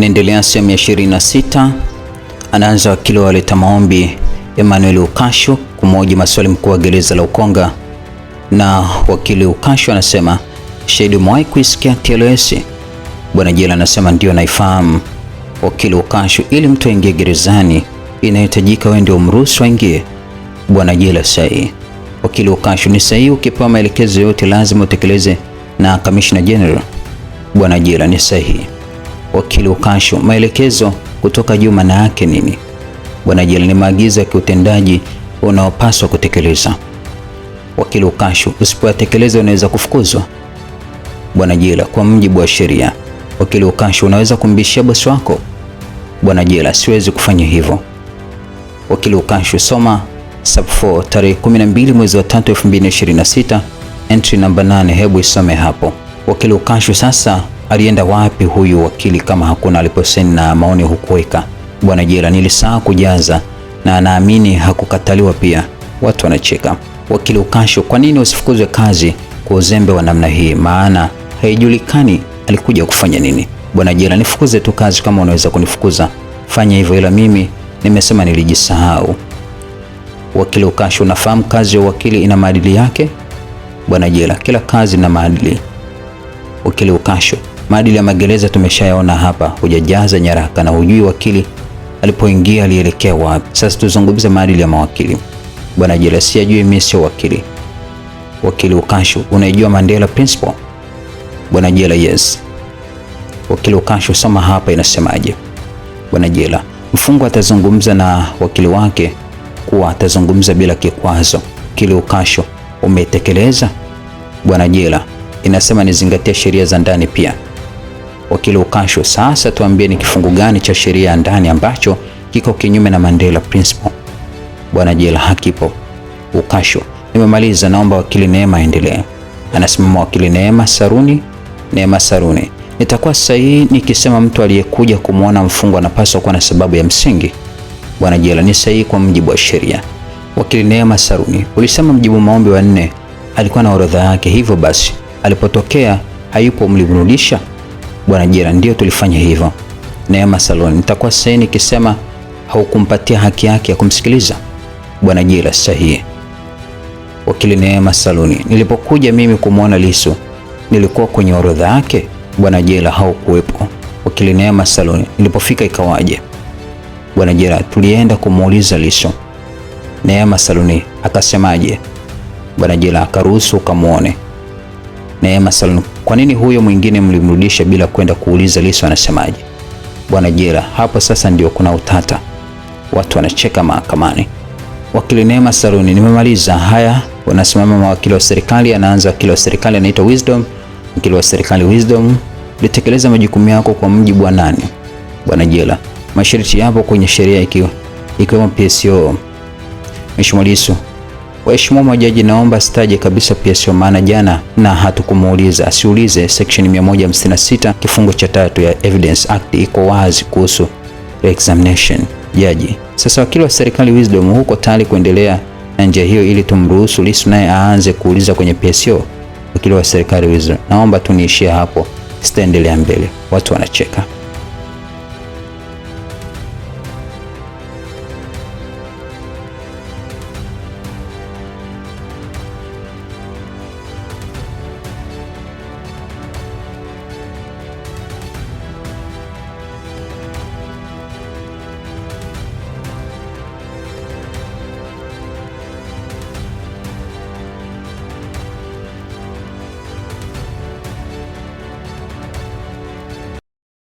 Inaendelea sehemu ya 26. Anaanza wakili wa waleta maombi Emmanuel Ukasho kumhoji maswali mkuu wa gereza la Ukonga, na wakili Ukasho anasema, shahidi, umewahi kuisikia TLS? Bwana jela anasema ndio, naifahamu. Wakili Ukasho, ili mtu aingie gerezani inahitajika wewe ndio umruhusu aingie? Bwana jela, sahihi. Wakili Ukasho, ni sahihi, ukipewa maelekezo yote lazima utekeleze na Commissioner General? Bwana jela, ni sahihi. Wakili Ukasho, maelekezo kutoka juu maana yake nini? Bwana jela, ni maagizo ya kiutendaji unaopaswa kutekeleza. Wakili Ukasho, usipoyatekeleza unaweza kufukuzwa? Bwana jela, kwa mujibu wa sheria. Wakili Ukasho, unaweza kumbishia bosi wako? Bwana jela, siwezi kufanya hivyo. Wakili Ukasho, soma sub 4 tarehe 12 mwezi wa 3 2026 entry namba 8, hebu isome hapo. Wakili Ukasho, sasa alienda wapi huyu wakili kama hakuna aliposaini na maoni hukuweka? Bwana jela, nilisahau kujaza na naamini hakukataliwa pia. Watu wanacheka. Wakili Ukasho, kwa nini usifukuzwe kazi kwa uzembe wa namna hii? Maana haijulikani alikuja kufanya nini. Bwana jela, nifukuze tu kazi kama unaweza kunifukuza, fanya hivyo, ila mimi nimesema nilijisahau. Wakili Ukasho, unafahamu kazi ya wakili ina maadili yake? Bwana jela, kila kazi ina maadili. Wakili Ukasho, maadili ya magereza tumeshayaona hapa, hujajaza nyaraka na hujui wakili alipoingia alielekea wapi. Sasa tuzungumze maadili ya mawakili. Bwana jela, sijui, mimi sio wakili. Wakili Ukasho, unaijua Mandela Principle? Bwana jela, yes. Wakili Ukasho, soma hapa inasemaje? Bwana jela, mfungwa atazungumza na wakili wake kuwa atazungumza bila kikwazo. Wakili Ukasho, umetekeleza? Bwana jela, inasema nizingatie sheria za ndani pia. Wakili Ukasho, sasa tuambie ni kifungu gani cha sheria ya ndani ambacho kiko kinyume na Mandela Principle? Bwana jela, hakipo. Ukasho, nimemaliza, naomba wakili Neema aendelee. Anasimama wakili Neema Saruni. Neema Saruni, nitakuwa sahihi nikisema mtu aliyekuja kumwona mfungwa anapaswa kuwa na sababu ya msingi? Bwana jela, ni sahihi kwa mujibu wa sheria. Wakili Neema Saruni, ulisema mjibu maombi wa 4 alikuwa na orodha yake, hivyo basi alipotokea hayupo mlimrudisha? Bwana jela, ndio tulifanya hivyo. Neema Saruni, nitakuwa sahihi nikisema haukumpatia haki yake ya kumsikiliza? Bwana jela, sahihi. Wakili Neema Saruni, nilipokuja mimi kumwona Lissu nilikuwa kwenye orodha yake? Bwana jela, haukuwepo. Wakili Neema Saruni, nilipofika ikawaje? Bwana jela, tulienda kumuuliza Lissu. Neema Saruni, akasemaje? Bwana jela, akaruhusu ukamuone. Neema Saruni, kwa nini huyo mwingine mlimrudisha bila kwenda kuuliza Lissu anasemaje? Bwana jela, hapo sasa ndio kuna utata. Watu wanacheka mahakamani. Wakili Neema Saruni, nimemaliza. Haya, wanasimama mawakili wa serikali. Anaanza wakili wa serikali anaitwa Wisdom. Wakili wa serikali Wisdom, litekeleza majukumu yako kwa mujibu wa nani? Bwana jela, masharti yapo kwenye sheria ikiwemo PSO. Mheshimiwa Lissu, waheshimiwa majaji, naomba sitaje kabisa PSO maana jana na hatukumuuliza, asiulize. Section 156 kifungu cha 3 ya Evidence Act iko wazi kuhusu re-examination. Jaji, sasa wakili wa serikali Wisdom, huko tayari kuendelea na njia hiyo ili tumruhusu Lissu naye aanze kuuliza kwenye PSO? Wakili wa serikali Wisdom, naomba tu niishie hapo, sitaendelea mbele. Watu wanacheka.